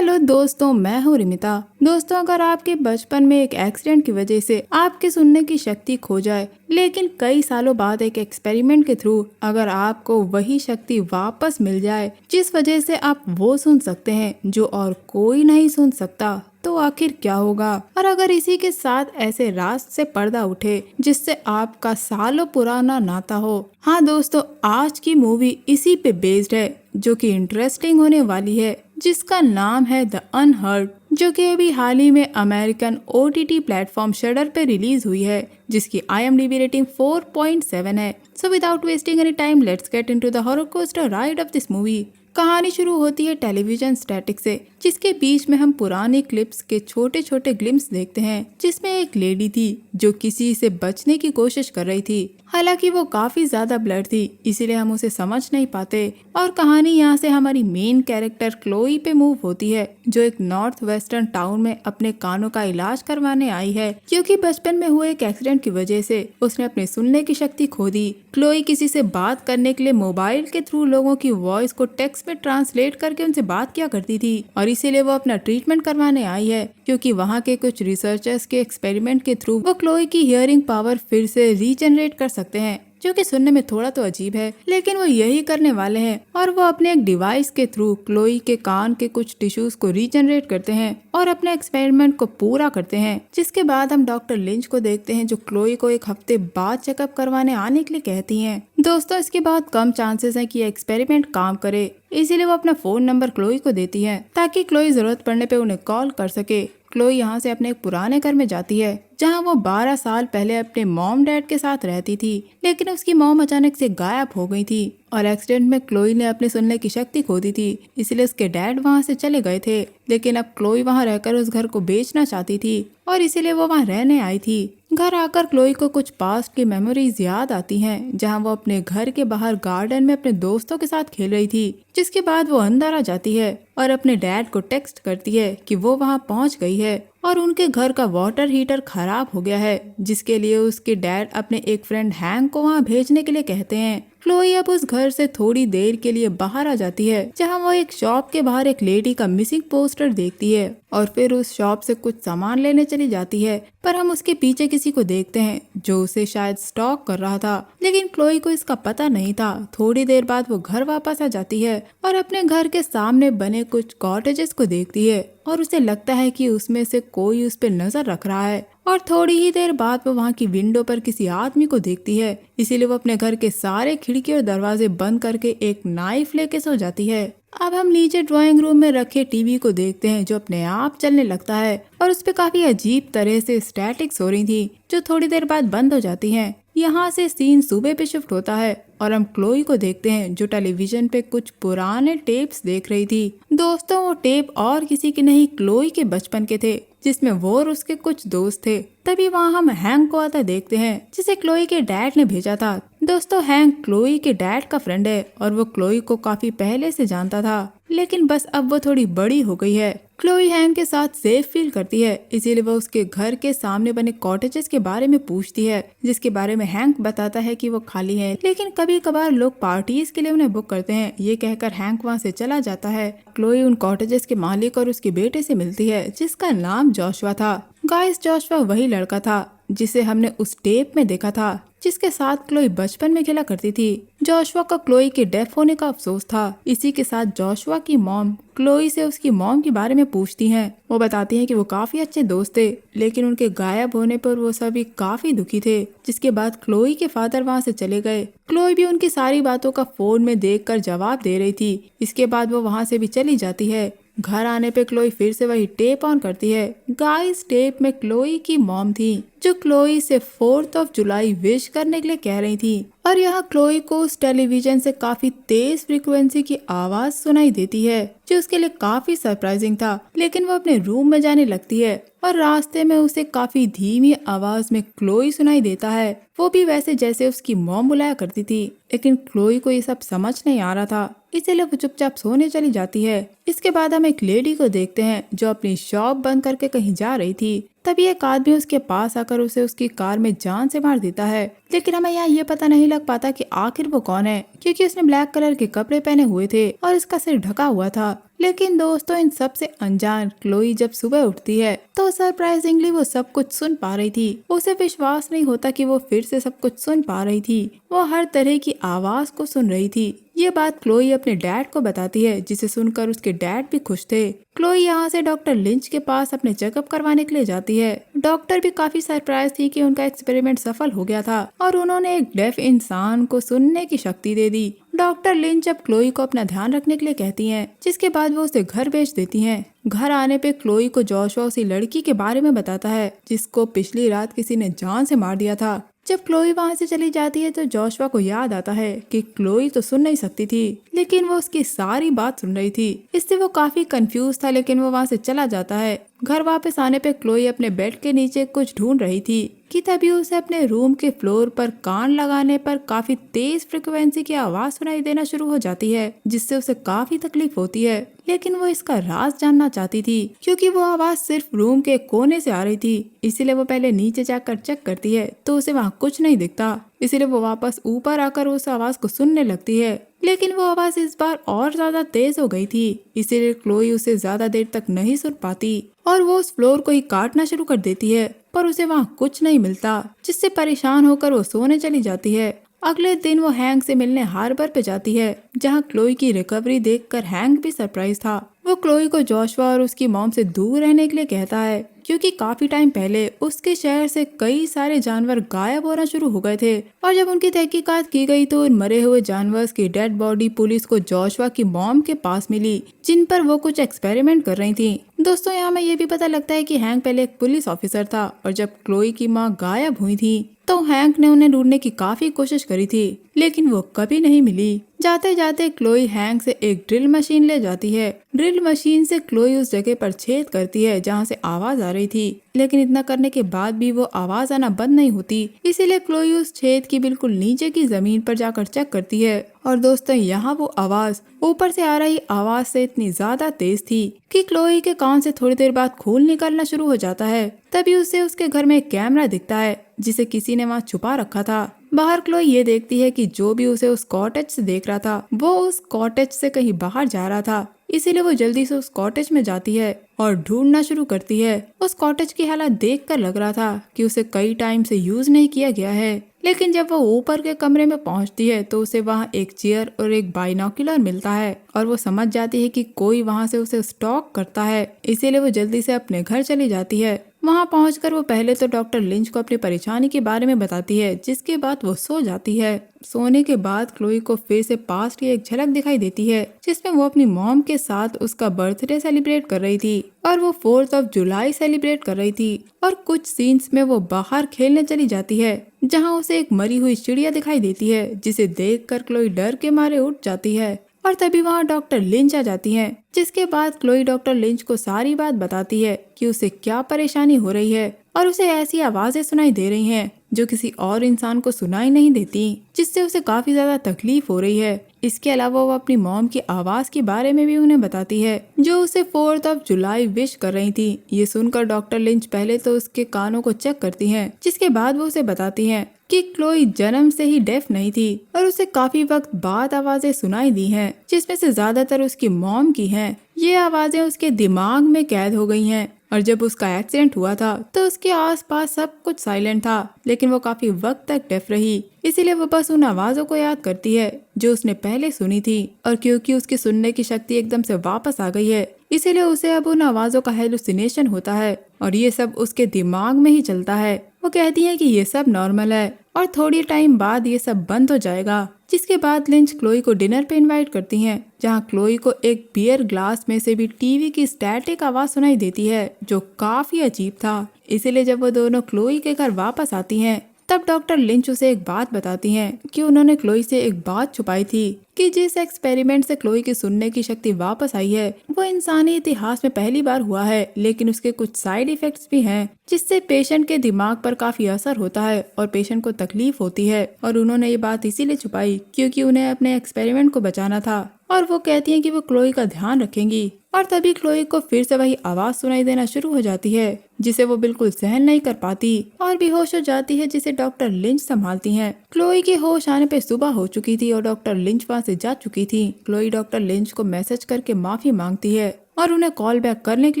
Hello दोस्तों, मैं हूँ रिमिता। दोस्तों, अगर आपके बचपन में एक एक्सीडेंट की वजह से आपके सुनने की शक्ति खो जाए, लेकिन कई सालों बाद एक एक्सपेरिमेंट के थ्रू अगर आपको वही शक्ति वापस मिल जाए जिस वजह से आप वो सुन सकते हैं जो और कोई नहीं सुन सकता, तो आखिर क्या होगा। और अगर इसी के साथ ऐसे राज से पर्दा उठे जिससे आपका सालों पुराना नाता हो। हाँ दोस्तों, आज की मूवी इसी पे बेस्ड है जो कि इंटरेस्टिंग होने वाली है, जिसका नाम है द अनहर्ड, जो कि अभी हाल ही में अमेरिकन OTT प्लेटफॉर्म शडर पे रिलीज हुई है, जिसकी IMDb रेटिंग 4.7 है। So without wasting any time, let's get into the horror coaster ride of this movie. कहानी शुरू होती है टेलीविजन स्टैटिक से, जिसके बीच में हम पुरानी क्लिप्स के छोटे छोटे ग्लिम्स देखते हैं, जिसमें एक लेडी थी जो किसी से बचने की कोशिश कर रही थी। हालांकि वो काफी ज्यादा ब्लर थी, इसीलिए हम उसे समझ नहीं पाते। और कहानी यहाँ से हमारी मेन कैरेक्टर क्लोई पे मूव होती है, जो एक नॉर्थ वेस्टर्न टाउन में अपने कानों का इलाज करवाने आई है, क्योंकि बचपन में हुए एक एक्सीडेंट की वजह से उसने अपने सुनने की शक्ति खो दी। क्लोई किसी से बात करने के लिए मोबाइल के थ्रू लोगों की वॉइस को टेक्स्ट में ट्रांसलेट करके उनसे बात किया करती थी, और इसीलिए वो अपना ट्रीटमेंट करवाने आई है, क्योंकि वहाँ के कुछ रिसर्चर्स के एक्सपेरिमेंट के थ्रू वो क्लोई की हियरिंग पावर फिर से रीजनरेट कर सकते हैं, जो कि सुनने में थोड़ा तो अजीब है, लेकिन वो यही करने वाले हैं। और वो अपने एक डिवाइस के थ्रू क्लोई के कान के कुछ टिश्यूज को रीजनरेट करते हैं और अपने एक्सपेरिमेंट को पूरा करते हैं। जिसके बाद हम डॉक्टर लिंच को देखते हैं, जो क्लोई को एक हफ्ते बाद चेकअप करवाने आने के लिए कहती हैं। दोस्तों, इसके बाद कम चांसेस हैं कि ये एक्सपेरिमेंट काम करे, इसीलिए वो अपना फोन नंबर क्लोई को देती है ताकि क्लोई जरूरत पड़ने पे उन्हें कॉल कर सके। क्लोई यहाँ से अपने एक पुराने घर में जाती है, जहाँ वो 12 साल पहले अपने मॉम डैड के साथ रहती थी, लेकिन उसकी मॉम अचानक से गायब हो गई थी और एक्सीडेंट में क्लोई ने अपने सुनने की शक्ति खो दी थी, इसलिए उसके डैड वहाँ से चले गए थे। लेकिन अब क्लोई वहाँ रहकर उस घर को बेचना चाहती थी और इसीलिए वो वहाँ रहने आई थी। घर आकर क्लोई को कुछ पास्ट की मेमोरीज याद आती हैं, जहाँ वो अपने घर के बाहर गार्डन में अपने दोस्तों के साथ खेल रही थी। जिसके बाद वो अंदर आ जाती है और अपने डैड को टेक्स्ट करती है कि वो वहाँ पहुँच गई है और उनके घर का वाटर हीटर खराब हो गया है, जिसके लिए उसके डैड अपने एक फ्रेंड हैंक को वहाँ भेजने के लिए कहते हैं। क्लोई अब उस घर से थोड़ी देर के लिए बाहर आ जाती है, जहाँ वो एक शॉप के बाहर एक लेडी का मिसिंग पोस्टर देखती है और फिर उस शॉप से कुछ सामान लेने चली जाती है। पर हम उसके पीछे किसी को देखते हैं जो उसे शायद स्टॉक कर रहा था, लेकिन क्लोई को इसका पता नहीं था। थोड़ी देर बाद वो घर वापस आ जाती है और अपने घर के सामने बने कुछ कॉटेजेस को देखती है और उसे लगता है कि उसमें से कोई उस पर नजर रख रहा है। और थोड़ी ही देर बाद वो वहाँ की विंडो पर किसी आदमी को देखती है, इसीलिए वो अपने घर के सारे खिड़की और दरवाजे बंद करके एक नाइफ लेके सो जाती है। अब हम नीचे ड्राइंग रूम में रखे टीवी को देखते हैं, जो अपने आप चलने लगता है और उस पे काफी अजीब तरह से स्टैटिक्स हो रही थी, जो थोड़ी देर बाद बंद हो जाती हैं। यहाँ से सीन सुबह पे शिफ्ट होता है और हम क्लोई को देखते हैं, जो टेलीविजन पे कुछ पुराने टेप्स देख रही थी। दोस्तों, वो टेप और किसी के नहीं, क्लोई के बचपन के थे, जिसमें वो और उसके कुछ दोस्त थे। तभी वहाँ हम हैंक को आता देखते हैं, जिसे क्लोई के डैड ने भेजा था। दोस्तों, हैंक क्लोई के डैड का फ्रेंड है और वो क्लोई को काफी पहले से जानता था, लेकिन बस अब वो थोड़ी बड़ी हो गई है। क्लोई हैंक के साथ सेफ फील करती है, इसीलिए वो उसके घर के सामने बने कॉटेजेस के बारे में पूछती है, जिसके बारे में हैंक बताता है कि वो खाली है, लेकिन कभी कभार लोग पार्टीज के लिए उन्हें बुक करते हैं। ये कहकर हैंक वहाँ से चला जाता है। क्लोई उन कॉटेजेस के मालिक और उसके बेटे से मिलती है, जिसका नाम जोशुआ था। गाइस, जोशुआ वही लड़का था जिसे हमने उस टेप में देखा था, जिसके साथ क्लोई बचपन में खेला करती थी। जोशुआ को क्लोई के डेफ होने का अफसोस था। इसी के साथ जोशुआ की मॉम क्लोई से उसकी मॉम के बारे में पूछती हैं। वो बताती हैं कि वो काफी अच्छे दोस्त थे, लेकिन उनके गायब होने पर वो सभी काफी दुखी थे। जिसके बाद क्लोई के फादर वहाँ से चले गए। क्लोई भी उनकी सारी बातों का फोन में देखकर जवाब दे रही थी। इसके बाद वो वहाँ से भी चली जाती है। घर आने पे क्लोई फिर से वही टेप ऑन करती है। गाइस, टेप में क्लोई की मॉम थी, जो क्लोई से 4 जुलाई विश करने के लिए कह रही थी। और यहाँ क्लोई को उस टेलीविजन से काफी तेज फ्रीक्वेंसी की आवाज सुनाई देती है, जो उसके लिए काफी सरप्राइजिंग था। लेकिन वो अपने रूम में जाने लगती है और रास्ते में उसे काफी धीमी आवाज में क्लोई सुनाई देता है, वो भी वैसे जैसे उसकी मॉम बुलाया करती थी। लेकिन क्लोई को ये सब समझ नहीं आ रहा था, इसलिए वो चुपचाप सोने चली जाती है। इसके बाद हम एक लेडी को देखते हैं जो अपनी शॉप बंद करके कहीं जा रही थी। तभी एक आदमी उसके पास आकर उसे उसकी कार में जान से मार देता है, लेकिन हमें यहाँ ये पता नहीं लग पाता कि आखिर वो कौन है, क्योंकि उसने ब्लैक कलर के कपड़े पहने हुए थे और उसका सिर ढका हुआ था। लेकिन दोस्तों, इन सब से अनजान क्लोई जब सुबह उठती है तो सरप्राइजिंगली वो सब कुछ सुन पा रही थी। उसे विश्वास नहीं होता कि वो फिर से सब कुछ सुन पा रही थी। वो हर तरह की आवाज को सुन रही थी। ये बात क्लोई अपने डैड को बताती है, जिसे सुनकर उसके डैड भी खुश थे। क्लोई यहाँ से डॉक्टर लिंच के पास अपने चेकअप करवाने के लिए जाती है। डॉक्टर भी काफी सरप्राइज थी कि उनका एक्सपेरिमेंट सफल हो गया था और उन्होंने एक डेफ इंसान को सुनने की शक्ति दे दी। डॉक्टर लिंच अब क्लोई को अपना ध्यान रखने के लिए कहती हैं, जिसके बाद वो उसे घर भेज देती हैं। घर आने पे क्लोई को जोशुआ उसी लड़की के बारे में बताता है जिसको पिछली रात किसी ने जान से मार दिया था। जब क्लोई वहाँ से चली जाती है तो जोशुआ को याद आता है कि क्लोई तो सुन नहीं सकती थी, लेकिन वो उसकी सारी बात सुन रही थी। इससे वो काफी कंफ्यूज था, लेकिन वो वहाँ से चला जाता है। घर वापस आने पे क्लोई अपने बेड के नीचे कुछ ढूंढ रही थी कि तभी उसे अपने रूम के फ्लोर पर कान लगाने पर काफी तेज फ्रिक्वेंसी की आवाज सुनाई देना शुरू हो जाती है, जिससे उसे काफी तकलीफ होती है। लेकिन वो इसका राज जानना चाहती थी, क्योंकि वो आवाज सिर्फ रूम के कोने से आ रही थी। इसीलिए वो पहले नीचे जाकर चेक करती है तो उसे वहाँ कुछ नहीं दिखता। इसीलिए वो वापस ऊपर आकर उस आवाज को सुनने लगती है, लेकिन वो आवाज इस बार और ज्यादा तेज हो गई थी। इसीलिए क्लोई उसे ज्यादा देर तक नहीं सुन पाती और वो उस फ्लोर को ही काटना शुरू कर देती है, पर उसे वहाँ कुछ नहीं मिलता, जिससे परेशान होकर वो सोने चली जाती है। अगले दिन वो हैंक से मिलने हार्बर पे जाती है, जहाँ क्लोई की रिकवरी देखकर हैंक भी सरप्राइज था। वो क्लोई को जोशुआ और उसकी मॉम से दूर रहने के लिए कहता है, क्योंकि काफी टाइम पहले उसके शहर से कई सारे जानवर गायब होना शुरू हो गए थे और जब उनकी तहकीकात की गई तो उन मरे हुए जानवर की डेड बॉडी पुलिस को जोशुआ की मॉम के पास मिली, जिन पर वो कुछ एक्सपेरिमेंट कर रही थी। दोस्तों, यहाँ में ये भी पता लगता है कि हैंक पहले एक पुलिस ऑफिसर था और जब क्लोई की माँ गायब हुई थी तो हैंक ने उन्हें ढूंढने की काफी कोशिश करी थी, लेकिन वो कभी नहीं मिली। जाते जाते क्लोई हैंक से एक ड्रिल मशीन ले जाती है। ड्रिल मशीन से क्लोई उस जगह पर छेद करती है जहाँ से आवाज आ रही थी, लेकिन इतना करने के बाद भी वो आवाज आना बंद नहीं होती। इसीलिए क्लोई उस छेद की बिल्कुल नीचे की जमीन पर जाकर चेक करती है और दोस्तों, यहाँ वो आवाज ऊपर से आ रही आवाज से इतनी ज्यादा तेज थी कि क्लोई के कान से थोड़ी देर बाद खून निकलना शुरू हो जाता है। तभी उसे उसके घर में एक कैमरा दिखता है जिसे किसी ने वहाँ छुपा रखा था। बाहर क्लोई ये देखती है कि जो भी उसे उस कॉटेज से देख रहा था वो उस कॉटेज से कहीं बाहर जा रहा था। इसीलिए वो जल्दी से उस कॉटेज में जाती है और ढूंढना शुरू करती है। उस कॉटेज की हालत देखकर लग रहा था कि उसे कई टाइम से यूज नहीं किया गया है, लेकिन जब वो ऊपर के कमरे में पहुंचती है तो उसे वहाँ एक चेयर और एक बाइनोकुलर मिलता है और वो समझ जाती है कि कोई वहाँ से उसे स्टॉक करता है। इसीलिए वो जल्दी से अपने घर चली जाती है। वहाँ पहुंचकर वो पहले तो डॉक्टर लिंच को अपनी परेशानी के बारे में बताती है, जिसके बाद वो सो जाती है। सोने के बाद क्लोई को फिर से पास्ट की एक झलक दिखाई देती है, जिसमें वो अपनी मॉम के साथ उसका बर्थडे सेलिब्रेट कर रही थी और वो 4 जुलाई सेलिब्रेट कर रही थी। और कुछ सीन्स में वो बाहर खेलने चली जाती है, जहाँ उसे एक मरी हुई चिड़िया दिखाई देती है, जिसे देखकर क्लोई डर के मारे उठ जाती है। और तभी वहाँ डॉक्टर लिंच आ जाती हैं, जिसके बाद क्लोई डॉक्टर लिंच को सारी बात बताती है कि उसे क्या परेशानी हो रही है और उसे ऐसी आवाजें सुनाई दे रही हैं जो किसी और इंसान को सुनाई नहीं देती, जिससे उसे काफी ज्यादा तकलीफ हो रही है। इसके अलावा वो अपनी मॉम की आवाज के बारे में भी उन्हें बताती है, जो उसे 4 जुलाई विश कर रही थी। ये सुनकर डॉक्टर लिंच पहले तो उसके कानों को चेक करती हैं, जिसके बाद वो उसे बताती हैं कि क्लोई जन्म से ही डेफ नहीं थी और उसे काफी वक्त बाद आवाजें सुनाई दी हैं, जिसमें से ज्यादातर उसकी मॉम की हैं। ये आवाजें उसके दिमाग में कैद हो गई हैं और जब उसका एक्सीडेंट हुआ था तो उसके आसपास सब कुछ साइलेंट था, लेकिन वो काफी वक्त तक डेफ रही। इसीलिए वो बस उन आवाजों को याद करती है जो उसने पहले सुनी थी और क्योंकि उसकी सुनने की शक्ति एकदम से वापस आ गई है, इसीलिए उसे अब उन आवाजों का हेलुसिनेशन होता है और ये सब उसके दिमाग में ही चलता है। वो कहती है कि ये सब नॉर्मल है और थोड़ी टाइम बाद ये सब बंद हो जाएगा। जिसके बाद लिंच क्लोई को डिनर पे इनवाइट करती हैं, जहां क्लोई को एक बियर ग्लास में से भी टीवी की स्टैटिक आवाज सुनाई देती है, जो काफी अजीब था। इसीलिए जब वो दोनों क्लोई के घर वापस आती हैं तब डॉक्टर लिंच उसे एक बात बताती हैं कि उन्होंने क्लोई से एक बात छुपाई थी कि जिस एक्सपेरिमेंट से क्लोई की सुनने की शक्ति वापस आई है वो इंसानी इतिहास में पहली बार हुआ है, लेकिन उसके कुछ साइड इफेक्ट्स भी हैं जिससे पेशेंट के दिमाग पर काफी असर होता है और पेशेंट को तकलीफ होती है। और उन्होंने ये बात इसीलिए छुपाई क्योंकि उन्हें अपने एक्सपेरिमेंट को बचाना था। और वो कहती हैं कि वो क्लोई का ध्यान रखेंगी। और तभी क्लोई को फिर से वही आवाज सुनाई देना शुरू हो जाती है जिसे वो बिल्कुल सहन नहीं कर पाती और बेहोश हो जाती है, जिसे डॉक्टर लिंच संभालती हैं। क्लोई के होश आने पे सुबह हो चुकी थी और डॉक्टर लिंच वहाँ से जा चुकी थी। क्लोई डॉक्टर लिंच को मैसेज करके माफी मांगती है और उन्हें कॉल बैक करने के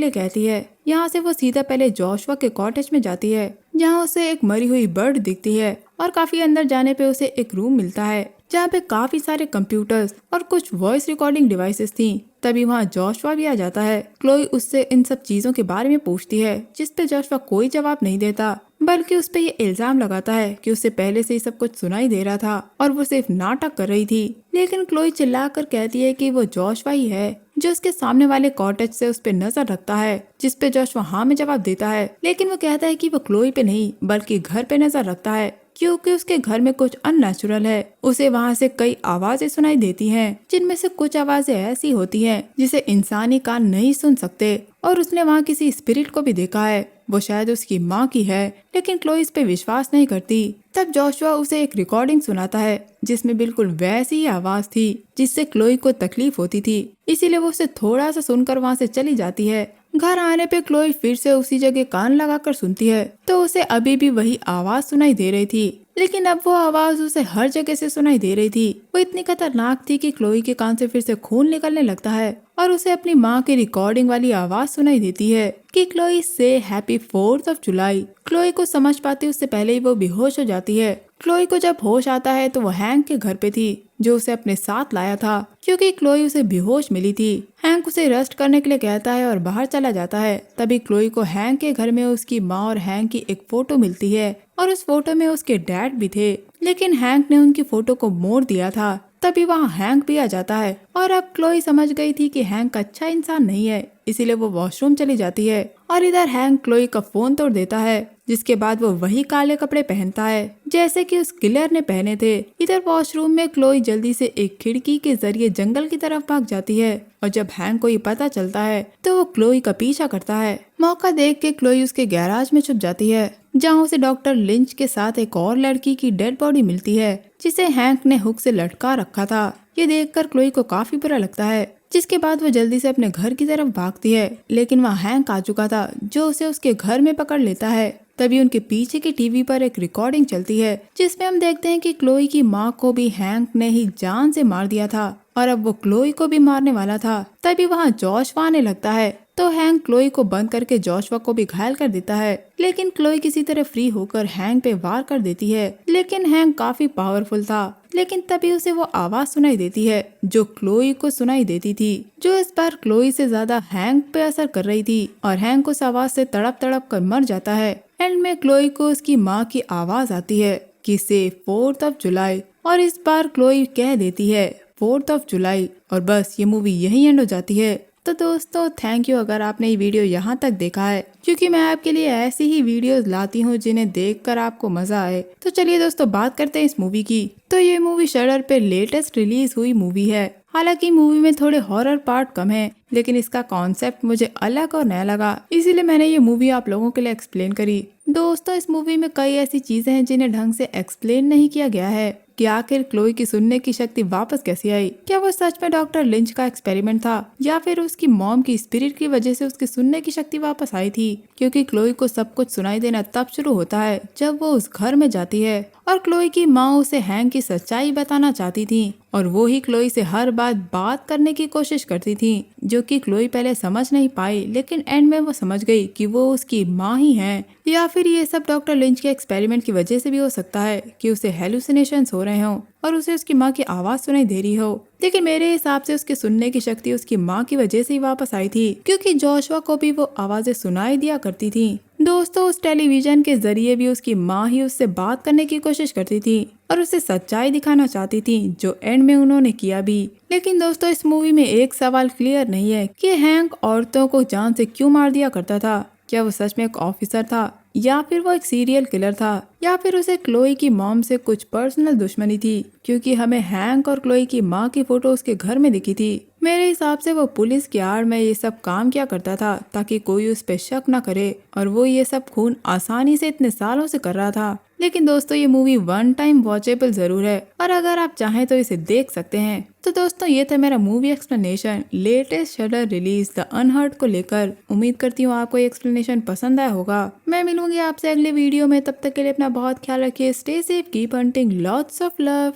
लिए कहती है। यहाँ से वो सीधा पहले जोशुआ के कॉटेज में जाती है जहाँ उसे एक मरी हुई बर्ड दिखती है और काफी अंदर जाने पे उसे एक रूम मिलता है जहाँ पे काफी सारे कंप्यूटर्स और कुछ वॉइस रिकॉर्डिंग डिवाइसेस थी। तभी वहाँ जोशुआ भी आ जाता है। क्लोई उससे इन सब चीजों के बारे में पूछती है जिसपे जोशुआ कोई जवाब नहीं देता, बल्कि उस पे ये इल्जाम लगाता है कि उससे पहले से ही सब कुछ सुनाई दे रहा था और वो सिर्फ नाटक कर रही थी। लेकिन क्लोई चिल्लाकर कहती है कि वो जोशुआ ही है जो उसके सामने वाले कॉटेज से उस पे नजर रखता है, जिसपे जोशुआ हाँ में जवाब देता है। लेकिन वो कहता है कि वो क्लोई पे नहीं बल्कि घर पे नजर रखता है क्योंकि उसके घर में कुछ अननेचुरल है। उसे वहाँ से कई आवाजें सुनाई देती हैं जिनमें से कुछ आवाजें ऐसी होती हैं जिसे इंसानी कान नहीं सुन सकते। और उसने वहाँ किसी स्पिरिट को भी देखा है, वो शायद उसकी माँ की है, लेकिन क्लोई इस पे विश्वास नहीं करती। तब जोशुआ उसे एक रिकॉर्डिंग सुनाता है जिसमें बिल्कुल वैसी ही आवाज थी जिससे क्लोई को तकलीफ होती थी, इसीलिए वो उसे थोड़ा सा सुनकर वहाँ से चली जाती है। घर आने पे क्लोई फिर से उसी जगह कान लगाकर सुनती है तो उसे अभी भी वही आवाज सुनाई दे रही थी, लेकिन अब वो आवाज उसे हर जगह से सुनाई दे रही थी। वो इतनी खतरनाक थी कि क्लोई के कान से फिर से खून निकलने लगता है और उसे अपनी माँ की रिकॉर्डिंग वाली आवाज सुनाई देती है कि क्लोई से happy 4th of July. Chloe को समझ पाती उससे पहले ही वो बेहोश हो जाती है। क्लोई को जब होश आता है तो वो हैंक के घर पे थी जो उसे अपने साथ लाया था क्योंकि क्लोई उसे बेहोश मिली थी। हैंक उसे रेस्ट करने के लिए कहता है और बाहर चला जाता है। तभी क्लोई को हैंक के घर में उसकी माँ और हैंक की एक फोटो मिलती है और उस फोटो में उसके डैड भी थे, लेकिन हैंक ने उनकी फोटो को मोड़ दिया था। तभी वहाँ हैंक भी आ जाता है और अब क्लोई समझ गई थी कि हैंक अच्छा इंसान नहीं है, इसीलिए वो वॉशरूम चली जाती है और इधर हैंक क्लोई का फोन तोड़ देता है, जिसके बाद वो वही काले कपड़े पहनता है जैसे कि उस किलर ने पहने थे। इधर वॉशरूम में क्लोई जल्दी से एक खिड़की के जरिए जंगल की तरफ भाग जाती है और जब हैंक को ये पता चलता है तो वो क्लोई का पीछा करता है। मौका देख के क्लोई उसके गैराज में छुप जाती है जहाँ उसे डॉक्टर लिंच के साथ एक और लड़की की डेड बॉडी मिलती है जिसे हैंक ने हुक से लटका रखा था। ये देखकर क्लोई को काफी बुरा लगता है, जिसके बाद वो जल्दी से अपने घर की तरफ भागती है, लेकिन वहाँ हैंक आ चुका था जो उसे उसके घर में पकड़ लेता है। तभी उनके पीछे की टीवी पर एक रिकॉर्डिंग चलती है जिसमें हम देखते हैं कि क्लोई की माँ को भी हैंक ने ही जान से मार दिया था और अब वो क्लोई को भी मारने वाला था। तभी वहाँ जोशुआ आने लगता है तो हैंक क्लोई को बंद करके जोशुआ को भी घायल कर देता है, लेकिन क्लोई किसी तरह फ्री होकर हैंक पे वार कर देती है। लेकिन हैंक काफी पावरफुल था, लेकिन तभी उसे वो आवाज सुनाई देती है जो क्लोई को सुनाई देती थी, जो इस बार क्लोई से ज्यादा हैंक पे असर कर रही थी और हैंक उस आवाज से तड़प तड़प कर मर जाता है। एंड में क्लोई को उसकी माँ की आवाज आती है कि से 4th of जुलाई और इस बार क्लोई कह देती है 4th of जुलाई और बस ये मूवी यहीं एंड हो जाती है। तो दोस्तों थैंक यू अगर आपने ये वीडियो यहाँ तक देखा है, क्योंकि मैं आपके लिए ऐसी ही वीडियोस लाती हूँ जिन्हें देखकर आपको मजा आए। तो चलिए दोस्तों बात करते हैं इस मूवी की। तो ये मूवी शडर पे लेटेस्ट रिलीज हुई मूवी है। हालांकि मूवी में थोड़े हॉरर पार्ट कम है, लेकिन इसका कॉन्सेप्ट मुझे अलग और नया लगा, इसीलिए मैंने ये मूवी आप लोगों के लिए एक्सप्लेन करी। दोस्तों इस मूवी में कई ऐसी चीजें हैं जिन्हें ढंग से एक्सप्लेन नहीं किया गया है कि आखिर क्लोई की सुनने की शक्ति वापस कैसे आई। क्या वो सच में डॉक्टर लिंच का एक्सपेरिमेंट था या फिर उसकी मॉम की स्पिरिट की वजह से उसकी सुनने की शक्ति वापस आई थी, क्योंकि क्लोई को सब कुछ सुनाई देना तब शुरू होता है जब वो उस घर में जाती है और क्लोई की माँ उसे हैंक की सच्चाई बताना चाहती थी और वो ही क्लोई से हर बात करने की कोशिश करती थी, जो कि क्लोई पहले समझ नहीं पाई, लेकिन एंड में वो समझ गई कि वो उसकी माँ ही है। या फिर ये सब डॉक्टर लिंच के एक्सपेरिमेंट की वजह से भी हो सकता है कि उसे हेलुसिनेशंस हो रहे हों और उसे उसकी माँ की आवाज सुनाई दे रही हो। लेकिन मेरे हिसाब से उसके सुनने की शक्ति उसकी माँ की वजह से ही वापस आई थी, क्योंकि जोशुआ को भी वो आवाजें सुनाई दिया करती थी। दोस्तों उस टेलीविजन के जरिए भी उसकी माँ ही उससे बात करने की कोशिश करती थी और उसे सच्चाई दिखाना चाहती थी, जो एंड में उन्होंने किया भी। लेकिन दोस्तों इस मूवी में एक सवाल क्लियर नहीं है कि हैंक औरतों को जान से क्यों मार दिया करता था। क्या वो सच में एक ऑफिसर था या फिर वो एक सीरियल किलर था, या फिर उसे क्लोई की मॉम से कुछ पर्सनल दुश्मनी थी, क्योंकि हमें हैंक और क्लोई की माँ की फोटो उसके घर में दिखी थी। मेरे हिसाब से वो पुलिस की आड़ में ये सब काम किया करता था ताकि कोई उस पे शक न करे, और वो ये सब खून आसानी से इतने सालों से कर रहा था। लेकिन दोस्तों ये मूवी वन टाइम वॉचेबल जरूर है, और अगर आप चाहें तो इसे देख सकते हैं। तो दोस्तों ये था मेरा movie explanation latest shutter release the unhurt को लेकर। उम्मीद करती हूँ आपको ये एक्सप्लेनेशन पसंद आया होगा। मैं मिलूंगी आपसे अगले वीडियो में, तब तक के लिए अपना बहुत ख्याल रखिए। Stay safe, keep hunting, lots of love.